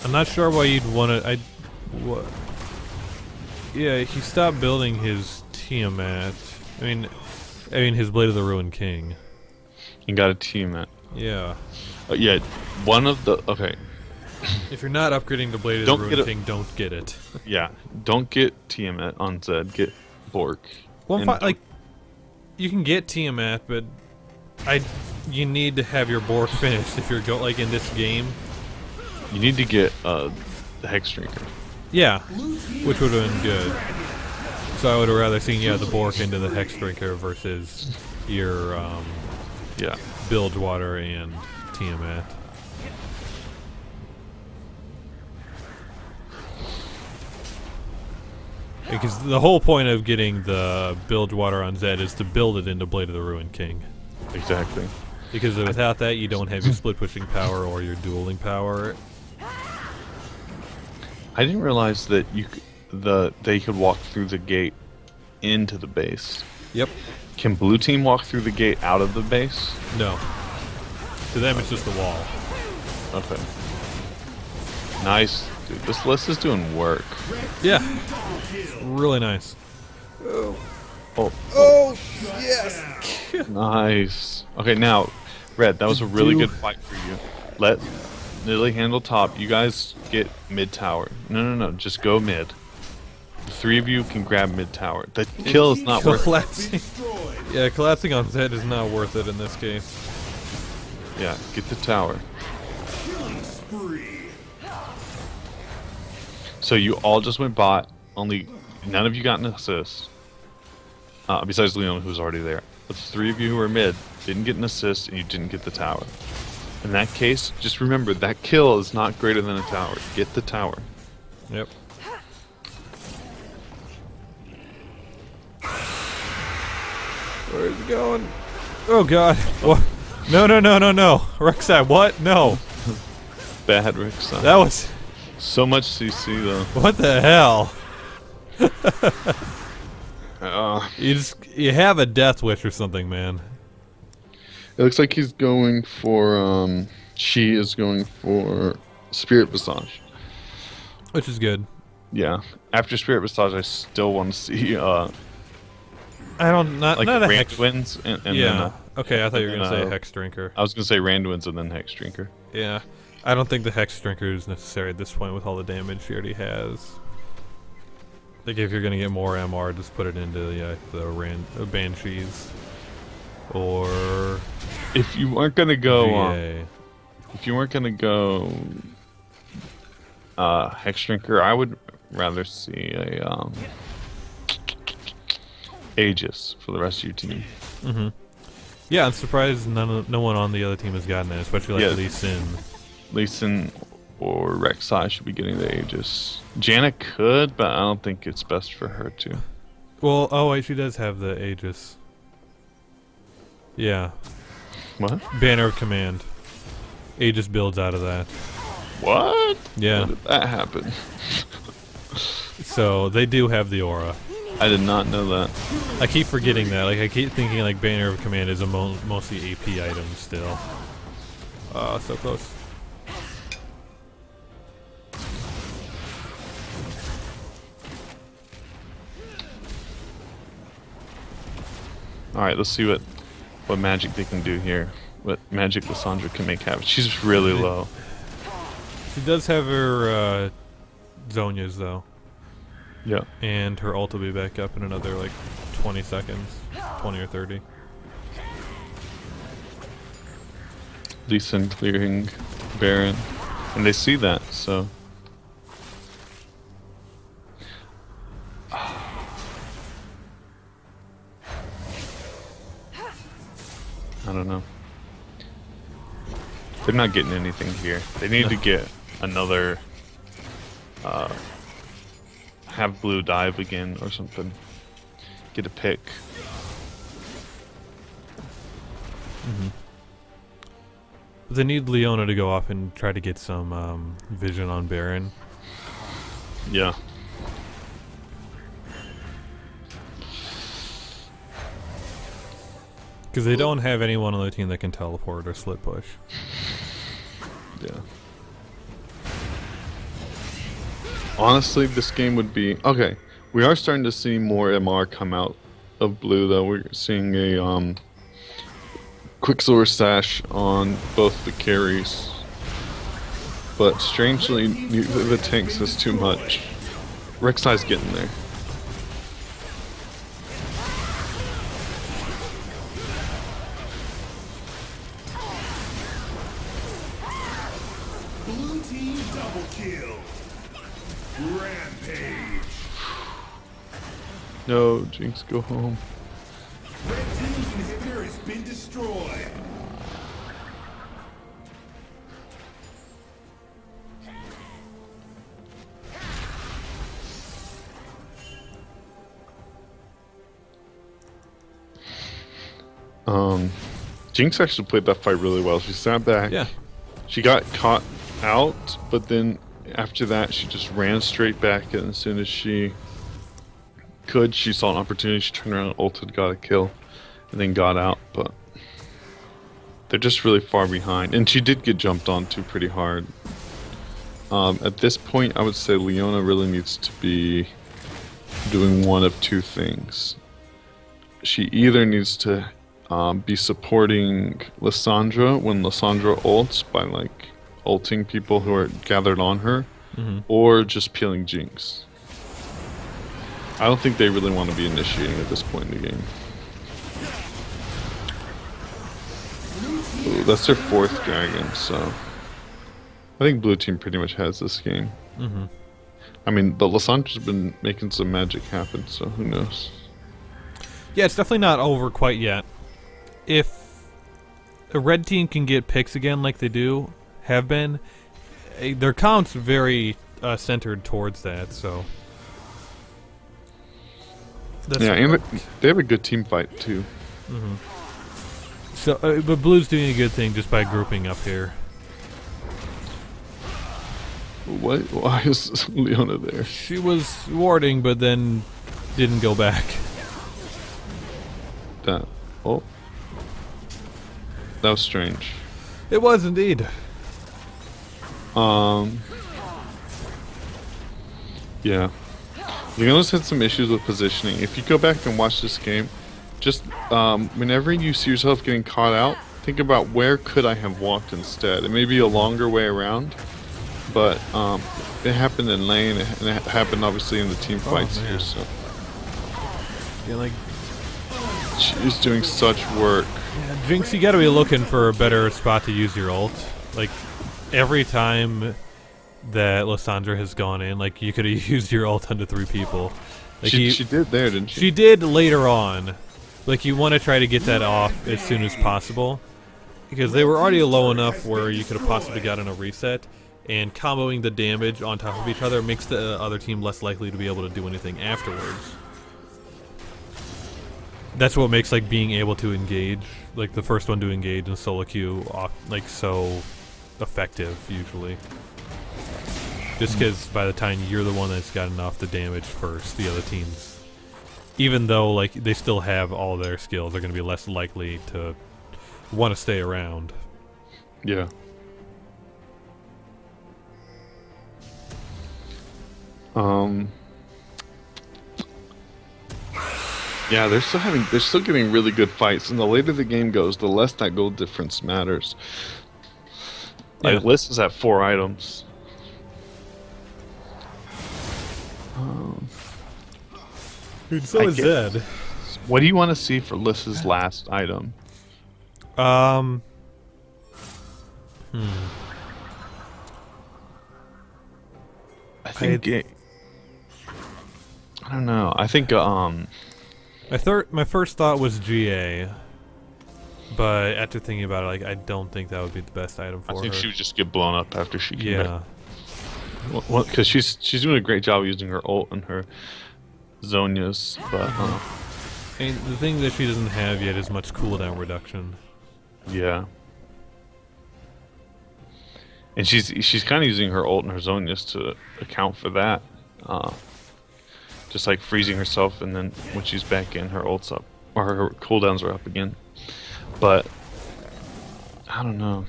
I'm not sure why you'd want to. What? Yeah, he stopped building his Tiamat. I mean, his Blade of the Ruined King. You got a Tiamat. Yeah. Yeah, one of the okay. If you're not upgrading the Blade of the Ruined King, don't get it. Yeah, don't get Tiamat on Zed. Get Bork. Well, like, you can get Tiamat, but you need to have your Bork finished if you're like in this game. You need to get the Hex Drinker. Yeah, which would have been good. So I would have rather seen the Bork into the Hex Drinker versus your Bilgewater and Tiamat. Because the whole point of getting the Bilgewater on Zed is to build it into Blade of the Ruined King. Exactly. Because without that, you don't have your split pushing power or your dueling power. I didn't realize that they could walk through the gate into the base. Yep. Can blue team walk through the gate out of the base? No. To them, it's just a wall. Okay. Nice. Dude, this list is doing work. Yeah. Really nice. Oh, yes. Nice. Okay, now, Red, that was a really good fight for you. Let Lily handle top. You guys get mid tower. No. Just go mid. The 3 of you can grab mid tower. The kill is not worth it. Yeah, collapsing on Zed is not worth it in this case. Yeah, get the tower. So you all just went bot. Only none of you got an assist. Besides Leon, who's already there. But the 3 of you who were mid didn't get an assist, and you didn't get the tower. In that case, just remember that kill is not greater than a tower. Get the tower. Yep. Where's it going? Oh god. What? No. Rek'Sai, what? No. Bad Rek'Sai. That was so much CC though. What the hell? You have a death wish or something, man. It looks like he's going for she is going for Spirit Visage. Which is good. Yeah. After Spirit Visage I still want to see not a Hex Randuin's and yeah. then okay, I thought you were gonna say Hex Drinker. I was gonna say Randuin's and then Hex Drinker. Yeah. I don't think the Hex Drinker is necessary at this point with all the damage she already has. Like if you're gonna get more MR, just put it into the Banshees. or If you weren't gonna go, VA. if you weren't gonna go, Hex Drinker, I would rather see a Aegis for the rest of your team. Mm-hmm. Yeah, I'm surprised no one on the other team has gotten it, especially like Yeah. Lee Sin. Lee Sin or Rek'Sai should be getting the Aegis. Janet could, but I don't think it's best for her to. Well, oh wait, she does have the Aegis. Yeah, What? Banner of Command. Aegis builds out of that. What? Yeah. How did that happen? So they do have the aura. I did not know that. I keep forgetting that. Like I keep thinking like Banner of Command is a mostly AP item still. So close. Alright, let's see what magic they can do here. What magic Lissandra can make happen. She's really low. She does have her Zonias though, Yeah. and her ult will be back up in another like 20 seconds, 20 or 30. Lee Sin clearing Baron. And they see that, so. I don't know. They're not getting anything here. They need to get another have blue dive again or something. Get a pick. But they need Leona to go off and try to get some vision on Baron. Yeah. Because they don't have anyone on the team that can teleport or slit push. Yeah. Honestly, this game would be okay. We are starting to see more MR come out of blue, though. We're seeing a Quicksilver sash on both the carries, but strangely, neither of the tanks has too much. Rek'Sai's getting there. Blue team double kill. Rampage. No, Jinx, go home. Red team's inhibitor has been destroyed. Jinx actually played that fight really well. She sat back. Yeah. She got caught out, but then after that, she just ran straight back. And as soon as she could, she saw an opportunity. She turned around, ulted, got a kill, and then got out. But they're just really far behind. And she did get jumped onto pretty hard. At this point, I would say Leona really needs to be doing one of two things. She either needs to be supporting Lissandra when Lissandra ults by like ulting people who are gathered on her, or just peeling Jinx. I don't think they really want to be initiating at this point in the game. Ooh, that's their fourth dragon, so I think blue team pretty much has this game. I mean, but Lissandra's been making some magic happen, so who knows? Yeah, it's definitely not over quite yet. If the red team can get picks again like they have been, their count's very centered towards that, so. That's Yeah, and they have a good team fight too. So, but blue's doing a good thing just by grouping up here. What? Why is Leona there? She was warding, but then didn't go back. That. Oh. That was strange. It was indeed. Yeah. Leona's had some issues with positioning. If you go back and watch this game, just whenever you see yourself getting caught out, think about where could I have walked instead. It may be a longer way around, but it happened in lane, and it happened obviously in the team fights man. here. So Yeah, like She's doing such work. Yeah, Jinx, you gotta be looking for a better spot to use your ult. Like, every time that Lysandra has gone in, like, you could have used your ult onto 3 people. Like She did there, didn't she? She did later on. Like, you want to try to get that off as soon as possible. Because they were already low enough where you could have possibly gotten a reset. And comboing the damage on top of each other makes the other team less likely to be able to do anything afterwards. That's what makes, like, being able to engage, like, the first one to engage in solo queue, like, so effective, usually. Just because by the time you're the one that's gotten off the damage first, the other teams, even though, like, they still have all their skills, they're going to be less likely to want to stay around. Yeah. Yeah, they're still getting really good fights, and the later the game goes, the less that gold difference matters. Yeah. Like, Liz is at 4 items. Dude, so I is get- Zed. What do you want to see for Lys's last item? Hmm. I think I don't know. I think My first thought was GA, but after thinking about it, like, I don't think that would be the best item for I think her. she would just get blown up after she came Yeah. back. Well, because she's doing a great job using her ult and her Zonias, but And the thing that she doesn't have yet is much cooldown reduction. yeah. And she's kind of using her ult and her Zonias to account for that. Just like freezing herself, and then when she's back in, her ult's up, or her cooldowns are up again. But I don't know.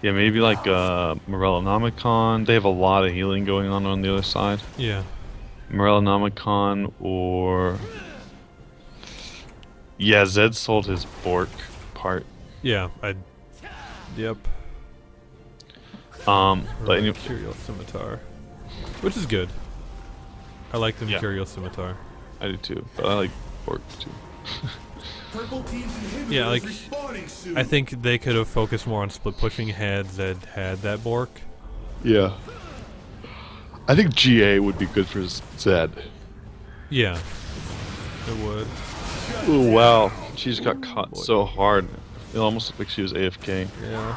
Yeah, maybe like Morellonomicon. They have a lot of healing going on the other side. Yeah. Morellonomicon, or yeah, Zed sold his Bork part. Yeah, Yep. But anyway, Imperial Scimitar. Which is good. I like the Yeah. Imperial Scimitar. I do too. But I like Bork too. Purple team's inhibitor Yeah, like, is respawning soon. I think they could have focused more on split pushing had Zed had that Bork. Yeah. I think GA would be good for Zed. Yeah. It would. Oh wow, she just got caught so hard. It almost looked like she was AFK. Yeah.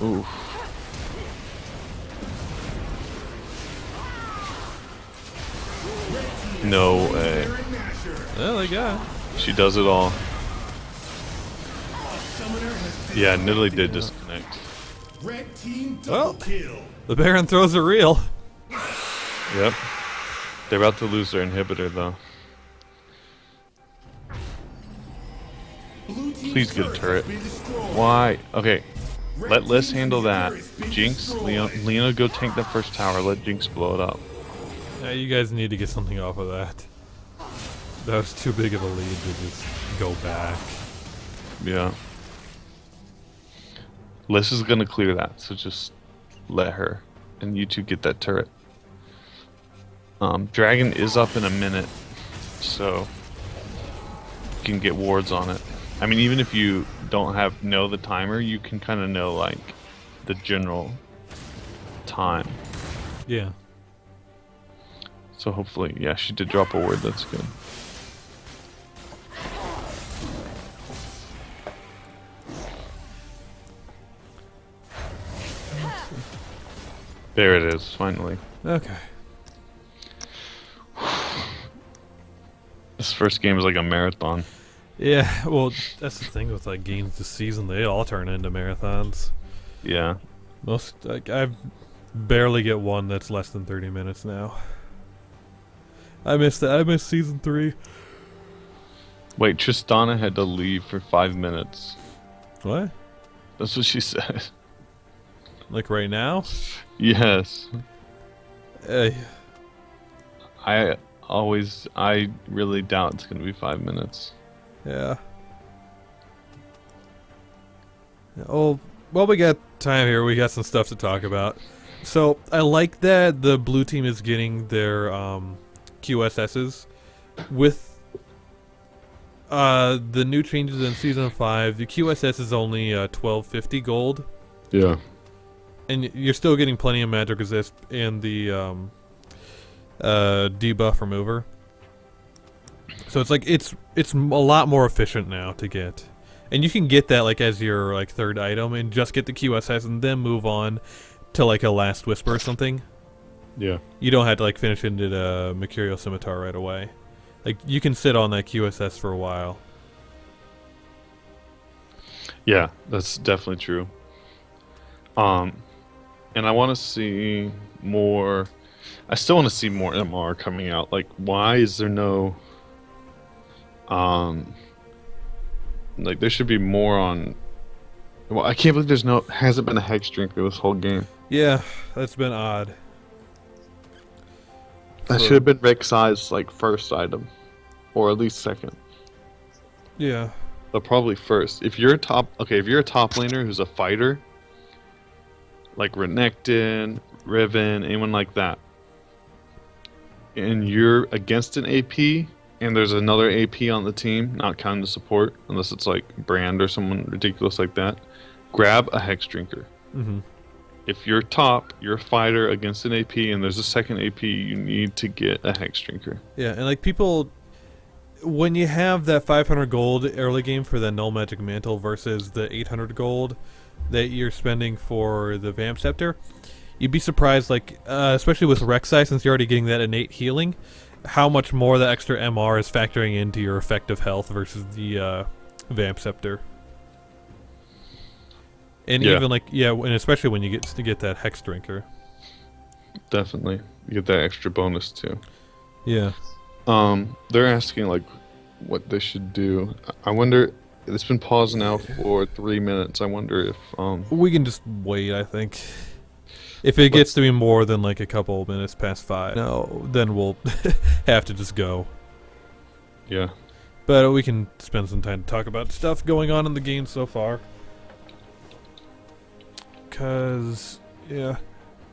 Ooh. No way. Aaron Masher. Well, they got. She does it all. Summoner has been Yeah, Nidalee did disconnect. Red team Well. double kill. The Baron throws a reel. Yep. They're about to lose their inhibitor though. Blue team's Please get a turret. has been destroyed. Why? Okay. Red Let Liz team's handle that. inhibitor has been Jinx, destroyed. Leona go tank that first tower. Let Jinx blow it up. Yeah, you guys need to get something off of that. That was too big of a lead to just go back. Yeah. Liz is gonna clear that, so just let her. And you two get that turret. Dragon is up in a minute, so you can get wards on it. I mean, even if you don't know the timer, you can kind of know like the general time. Yeah. So hopefully, yeah, she did drop a word. That's good. There it is, finally. Okay. This first game is like a marathon. Yeah, well, that's the thing with, like, games this season. They all turn into marathons. Yeah. Most, like, I barely get one that's less than 30 minutes now. I missed that. I missed season 3. Wait, Tristana had to leave for 5 minutes. What? That's what she said. Like right now? Yes. Hey. I really doubt it's gonna be 5 minutes. Yeah. Oh, well, we got time here. We got some stuff to talk about. So I like that the blue team is getting their QSSs with the new changes in season 5. The QSS is only 1250 gold, Yeah. and you're still getting plenty of magic resist and the debuff remover. So it's like it's a lot more efficient now to get, and you can get that like as your like third item and just get the QSS and then move on to like a last whisper or something. Yeah. You don't have to like finish into the Mercurial Scimitar right away. Like you can sit on that QSS for a while. Yeah, that's definitely true. And I want to see more. I still want to see more MR coming out. Like, why is there no? Like there should be more on. Well, I can't believe hasn't been a hex drinker this whole game. Yeah, that's been odd. That should have been Rick size like first item, or at least second. Yeah. But probably first. If you're a top laner who's a fighter, like Renekton, Riven, anyone like that, and you're against an AP, and there's another AP on the team, not counting the support, unless it's like Brand or someone ridiculous like that, grab a Hex Drinker. Mm-hmm. If you're top, you're a fighter against an AP, and there's a second AP, you need to get a Hex Drinker. Yeah, and like people, when you have that 500 gold early game for the Null Magic Mantle versus the 800 gold that you're spending for the Vamp Scepter, you'd be surprised, like, especially with Rek'Sai, since you're already getting that innate healing, how much more the extra MR is factoring into your effective health versus the Vamp Scepter. And Yeah. even like, yeah, and especially when you get that Hex Drinker. Definitely. You get that extra bonus too. Yeah. They're asking like what they should do. I wonder. It's been paused now for 3 minutes. I wonder if We can just wait, I think. If it gets to be more than like a couple minutes past 5, no, then we'll have to just go. yeah. But we can spend some time to talk about stuff going on in the game so far. Cause yeah,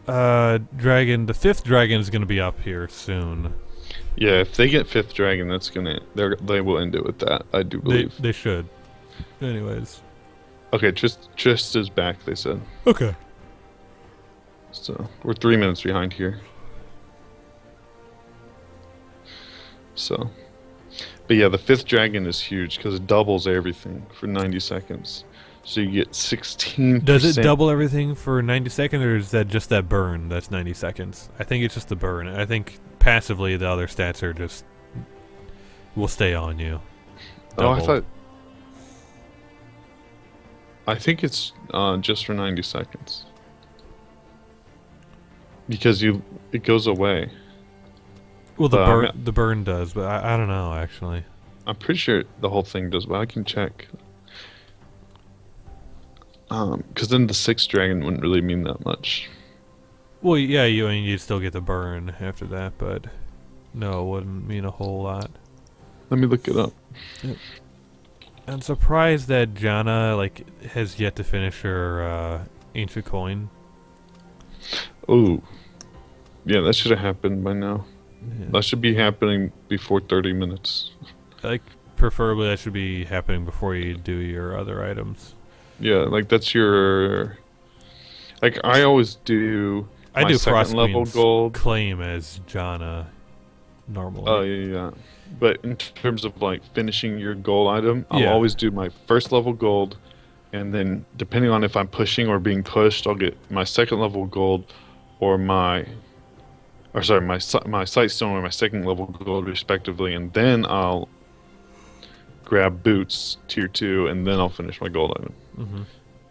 the 5th dragon is gonna be up here soon. Yeah, if they get 5th dragon, they will end it with that. I do believe. They should. Anyways. Okay, just is back. They said. Okay. So we're 3 minutes behind here. So, but yeah, the 5th dragon is huge because it doubles everything for 90 seconds. So you get 16%. Does it double everything for 90 seconds, or is that just that burn that's 90 seconds? I think it's just the burn. I think passively the other stats are just will stay on you. Oh, Doubled. I think it's just for 90 seconds. Because it goes away. Well, the I the burn does, but I don't know actually. I'm pretty sure the whole thing does, but I can check. Because then the 6th dragon wouldn't really mean that much. Well, yeah, you'd still get the burn after that, but no, it wouldn't mean a whole lot. Let me look it up. I'm surprised that Janna like has yet to finish her ancient coin. Oh, yeah, that should have happened by now. Yeah. That should be happening before 30 minutes. Like preferably that should be happening before you do your other items. Yeah, like that's your. Like I always do. I my do second Frost level Queen's gold. claim as Janna normally. Oh yeah. But in terms of like finishing your gold item, I'll Yeah. always do my first level gold, and then depending on if I'm pushing or being pushed, I'll get my second level gold, or my sightstone or my second level gold respectively, and then I'll grab boots tier 2, and then I'll finish my gold item. Mm-hmm.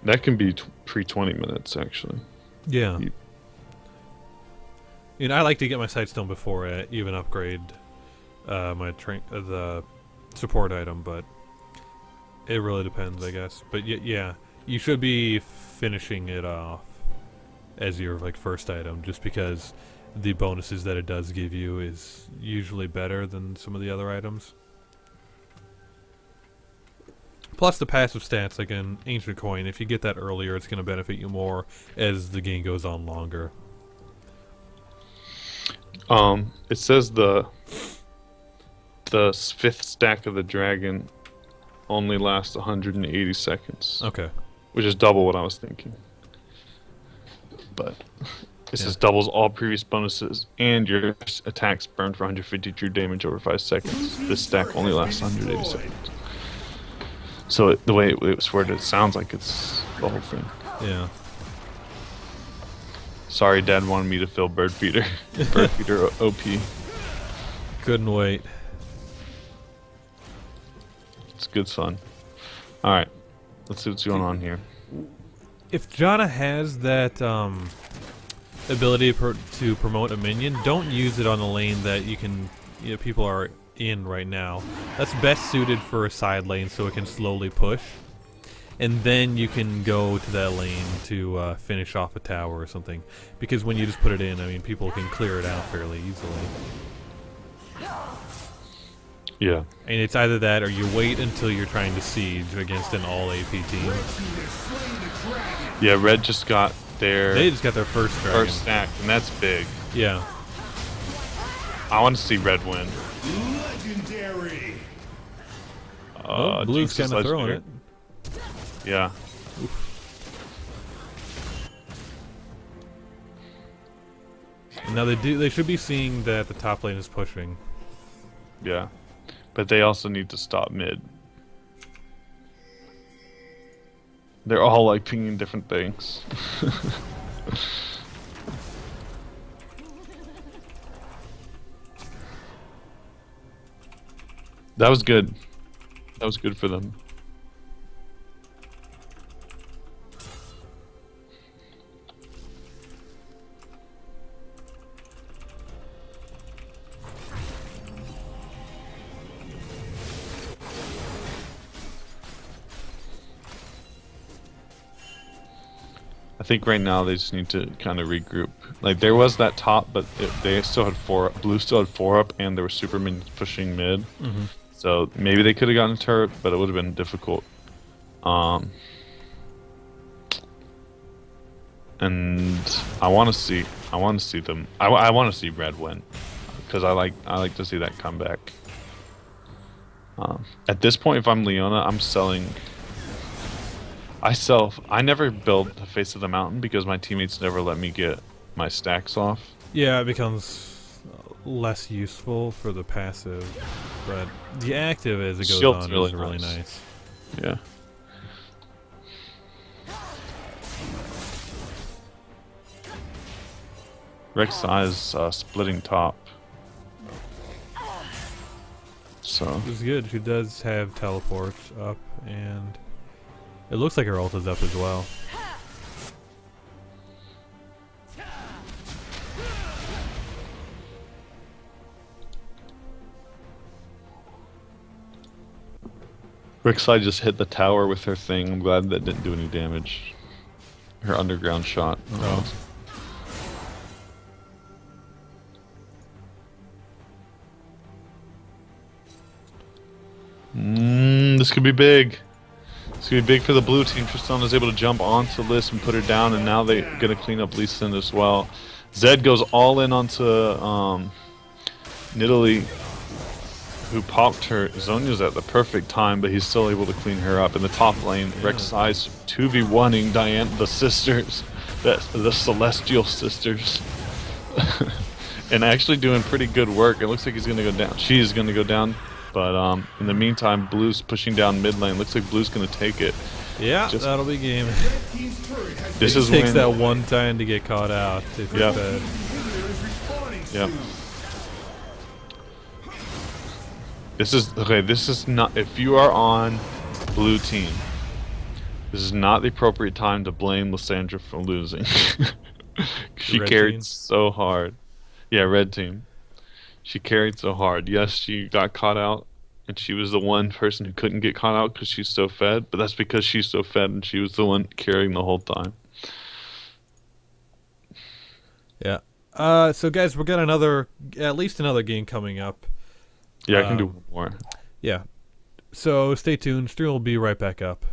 That can be pre 20 minutes actually. Yeah. You- I like to get my sightstone before I even upgrade the support item, but it really depends, I guess. But yeah, you should be finishing it off as your like first item, just because the bonuses that it does give you is usually better than some of the other items. Plus the passive stats, like an ancient coin, if you get that earlier, it's going to benefit you more as the game goes on longer. It says the fifth stack of the dragon only lasts 180 seconds, Okay. which is double what I was thinking. But it says doubles all previous bonuses, and your attacks burn for 150 true damage over 5 seconds. This stack only lasts 180 seconds. So the way it was worded, it sounds like it's the whole thing. Yeah. Sorry, Dad wanted me to fill Bird Feeder. Bird Feeder OP. Couldn't wait. It's good fun. Alright, let's see what's going on here. If Janna has that ability to promote a minion, don't use it on a lane that people are in right now. That's best suited for a side lane so it can slowly push. And then you can go to that lane to finish off a tower or something. Because when you just put it in, I mean, people can clear it out fairly easily. Yeah. And it's either that or you wait until you're trying to siege against an all AP team. Yeah, Red just got their They just got their first dragon. first stack, and that's big. Yeah. I want to see Red win. Legendary. Oh, Blue's Jinx is kind of throwing legendary. it. Yeah. Now they should be seeing that the top lane is pushing. Yeah. But they also need to stop mid. They're all like pinging different things. That was good. That was good for them. I think right now they just need to kind of regroup. Like there was that top, but they still had Blue still had 4 up, and there were super minions pushing mid. Mm-hmm. So maybe they could have gotten a turret, but it would have been difficult. And I want to see them. I want to see Red win because I like to see that comeback. At this point, if I'm Leona, I'm selling. I never build the face of the mountain because my teammates never let me get my stacks off. Yeah, it becomes less useful for the passive, but the active as it goes Shield's on really is really nice. nice. Yeah. Rek'Sai is splitting top. So It's good. She does have teleport up, and it looks like her ult is up as well. Rek'Sai just hit the tower with her thing. I'm glad that didn't do any damage. Her underground shot. Oh. This could be big. This could be big for the blue team. Tristan is able to jump onto Liz and put her down, and now they're gonna clean up Lee Sin as well. Zed goes all in onto Nidalee, who popped her. Zonya's at the perfect time, but he's still able to clean her up in the top lane. Rek'Sai's 2v1ing Diane, the sisters, the Celestial sisters, and actually doing pretty good work. It looks like he's gonna go down. She's gonna go down. But in the meantime, Blue's pushing down mid lane. Looks like Blue's gonna take it. Yeah, that'll be game. Red team's turret has This been is Takes when. that one time to get caught out. If Yeah. it's bad. inhibitor is respawning Yep. soon. This is not. If you are on blue team, this is not the appropriate time to blame Lysandra for losing. She Red carried team? so hard. Yeah, red team. She carried so hard. Yes, she got caught out, and she was the one person who couldn't get caught out because she's so fed. But that's because she's so fed, and she was the one carrying the whole time. Yeah. So guys, we got at least another game coming up. Yeah, I can do one more. Yeah. So stay tuned. Stream will be right back up.